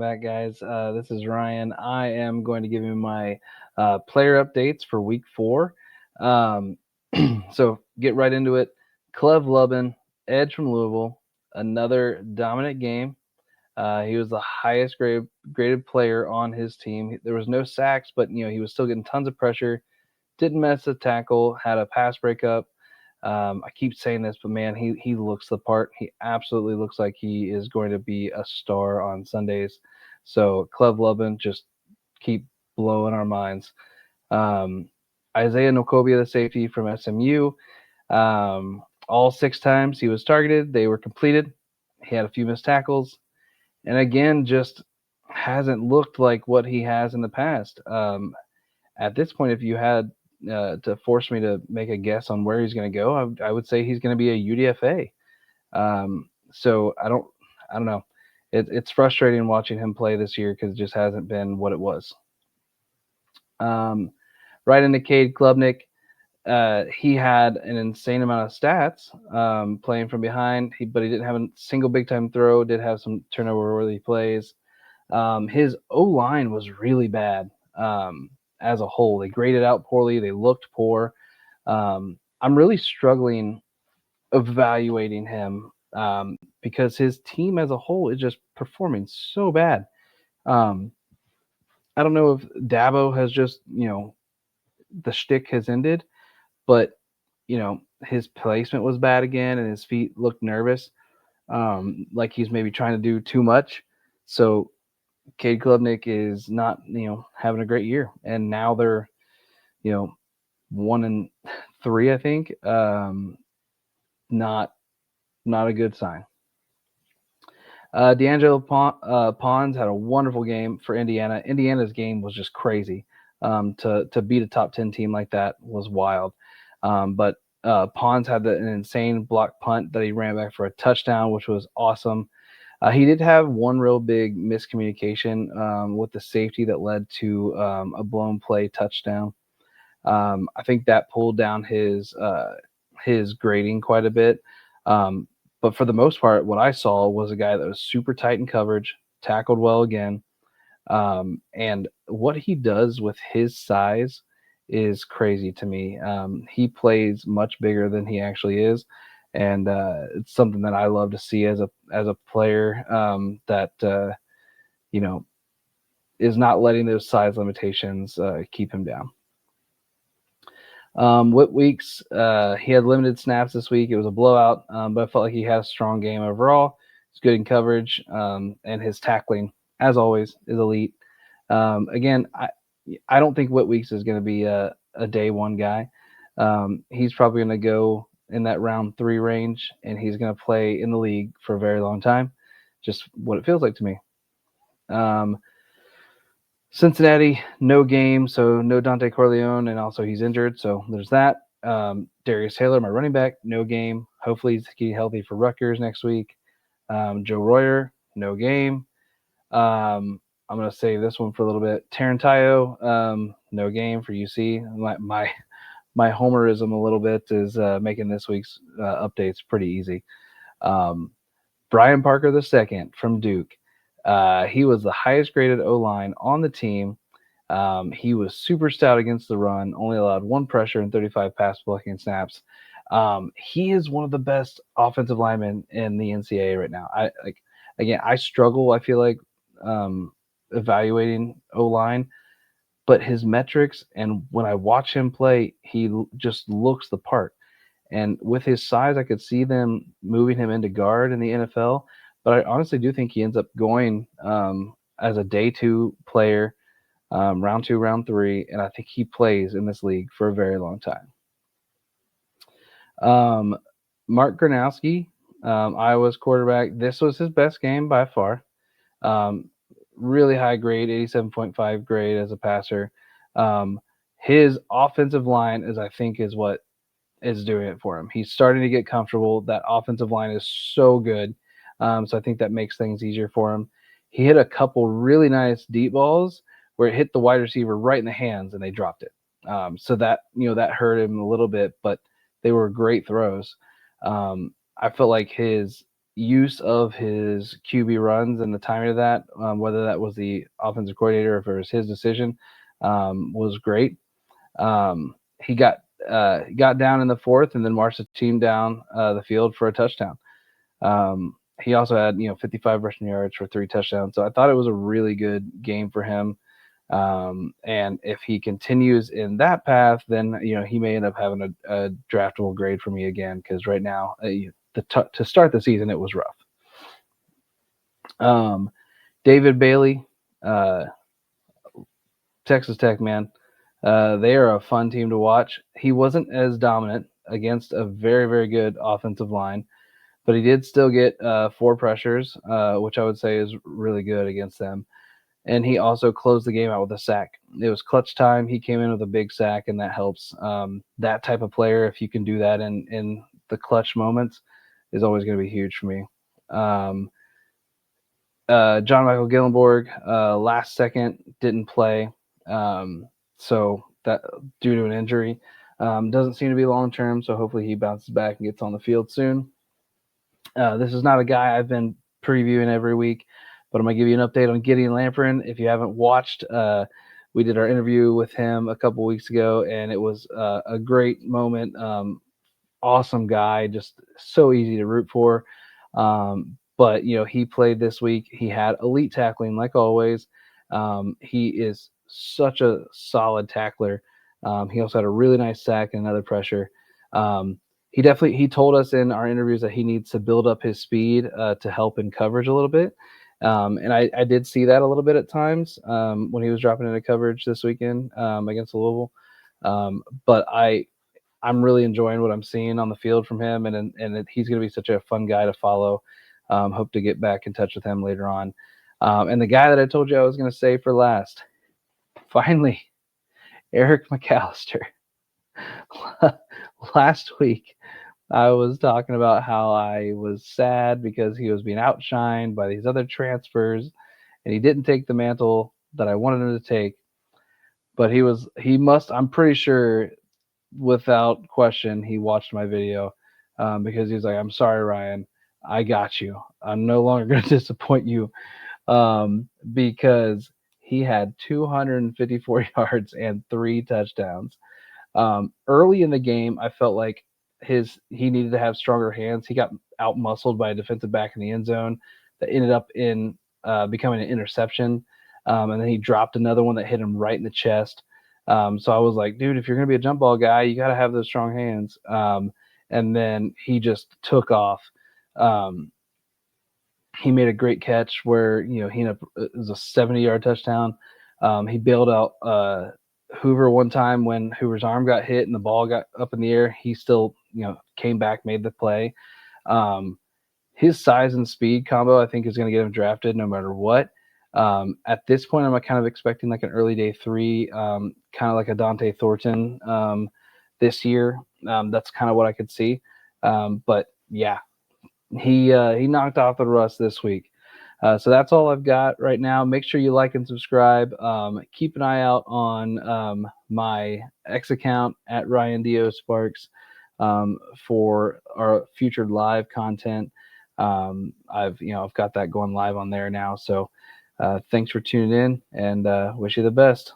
back, guys. This is Ryan. I am going to give you my player updates for week 4. Um, so get right into it. Clev Lubin, Edge from Louisville, another dominant game. He was the highest graded player on his team. There was no sacks, but he was still getting tons of pressure. Didn't mess a tackle. Had a pass breakup. I keep saying this, but man, he looks the part. He absolutely looks like he is going to be a star on Sundays. So Clev Lubin, just keep blowing our minds. Um, Isaiah Nokobia, the safety from SMU, all 6 times he was targeted, they were completed. He had a few missed tackles, and again, just hasn't looked like what he has in the past. At this point, if you had to force me to make a guess on where he's going to go, I would say he's going to be a UDFA. So I don't know. It's frustrating watching him play this year because it just hasn't been what it was. Um, right into Cade Klubnik. He had an insane amount of stats playing from behind, but he didn't have a single big time throw. Did have some turnover worthy plays. His O line was really bad as a whole. They graded out poorly. They looked poor. I'm really struggling evaluating him because his team as a whole is just performing so bad. Um, I don't know if Dabo has just, the shtick has ended, but, his placement was bad again and his feet looked nervous, like he's maybe trying to do too much. So Cade Klubnik is not, having a great year. And now they're, you know, 1-3, I think. Not not a good sign. D'Angelo Pons had a wonderful game for Indiana. Indiana's game was just crazy. To beat a top 10 team like that was wild. But Pons had an insane block punt that he ran back for a touchdown, which was awesome. He did have one real big miscommunication with the safety that led to a blown play touchdown. I think that pulled down his grading quite a bit. Um, but for the most part, what I saw was a guy that was super tight in coverage, tackled well again, and what he does with his size is crazy to me. He plays much bigger than he actually is, and it's something that I love to see as a player that you know is not letting those size limitations keep him down. Whit Weeks, he had limited snaps this week. It was a blowout, but I felt like he had a strong game overall. He's good in coverage, and his tackling, as always, is elite. Again, I don't think Whit Weeks is going to be a day one guy. He's probably going to go in that round 3 range, and he's going to play in the league for a very long time. Just what it feels like to me. Um, Cincinnati, no game, so no Dante Corleone, and also he's injured, so there's that. Darius Taylor, my running back, no game. Hopefully he's getting healthy for Rutgers next week. Joe Royer, no game. I'm going to save this one for a little bit. Tarantayo, no game for UC. My homerism a little bit is making this week's updates pretty easy. Um, Brian Parker II from Duke. He was the highest graded O line on the team. He was super stout against the run, only allowed 1 pressure and 35 pass blocking snaps. He is one of the best offensive linemen in the NCAA right now. I struggle. I feel like evaluating O line, but his metrics and when I watch him play, he just looks the part. And with his size, I could see them moving him into guard in the NFL. But I honestly do think he ends up going as a day 2 player, round 2, round 3, and I think he plays in this league for a very long time. Mark Gronowski, Iowa's quarterback. This was his best game by far. Um, really high grade, 87.5 grade as a passer. His offensive line is, I think, is what is doing it for him. He's starting to get comfortable. That offensive line is so good. So I think that makes things easier for him. He hit a couple really nice deep balls where it hit the wide receiver right in the hands and they dropped it. So that, that hurt him a little bit, but they were great throws. I felt like his use of his QB runs and the timing of that, whether that was the offensive coordinator or if it was his decision, was great. He got down in the fourth and then marched the team down the field for a touchdown. He also had 55 rushing yards for 3 touchdowns. So I thought it was a really good game for him. And if he continues in that path, then he may end up having a draftable grade for me again, because right now, to start the season, it was rough. David Bailey, Texas Tech, man. They are a fun team to watch. He wasn't as dominant against a very, very good offensive line, but he did still get 4 pressures, which I would say is really good against them. And he also closed the game out with a sack. It was clutch time. He came in with a big sack, and that helps. That type of player, if you can do that in the clutch moments, is always going to be huge for me. John Michael Gillenborg, last second, didn't play. So that due to an injury, doesn't seem to be long term. So hopefully he bounces back and gets on the field soon. This is not a guy I've been previewing every week, but I'm going to give you an update on Gideon Lamprey. If you haven't watched, we did our interview with him a couple weeks ago, and it was a great moment. Awesome guy, just so easy to root for. But he played this week. He had elite tackling, like always. He is such a solid tackler. He also had a really nice sack and another pressure. He told us in our interviews that he needs to build up his speed to help in coverage a little bit. And I did see that a little bit at times when he was dropping into coverage this weekend against Louisville. But I'm really enjoying what I'm seeing on the field from him, and he's going to be such a fun guy to follow. Hope to get back in touch with him later on. And the guy that I told you I was going to say for last, finally, Eric McAllister. Last week, I was talking about how I was sad because he was being outshined by these other transfers, and he didn't take the mantle that I wanted him to take. But I'm pretty sure, without question, he watched my video because he was like, "I'm sorry, Ryan, I got you. I'm no longer going to disappoint you," because he had 254 yards and 3 touchdowns. Early in the game, I felt like he needed to have stronger hands. He got out muscled by a defensive back in the end zone that ended up in becoming an interception. And then he dropped another one that hit him right in the chest. So I was like, dude, if you're going to be a jump ball guy, you got to have those strong hands. And then he just took off. He made a great catch where, he ended up, it was a 70-yard touchdown. He bailed out Hoover one time when Hoover's arm got hit and the ball got up in the air. He still, came back, made the play. His size and speed combo, I think, is going to get him drafted no matter what. At this point, I'm kind of expecting like an early day 3, kind of like a Dante Thornton this year. That's kind of what I could see. But yeah, he knocked off the rust this week. So that's all I've got right now. Make sure you like and subscribe. Keep an eye out on my X account at Ryan Dio Sparks for our future live content. I've got that going live on there now. So thanks for tuning in, and wish you the best.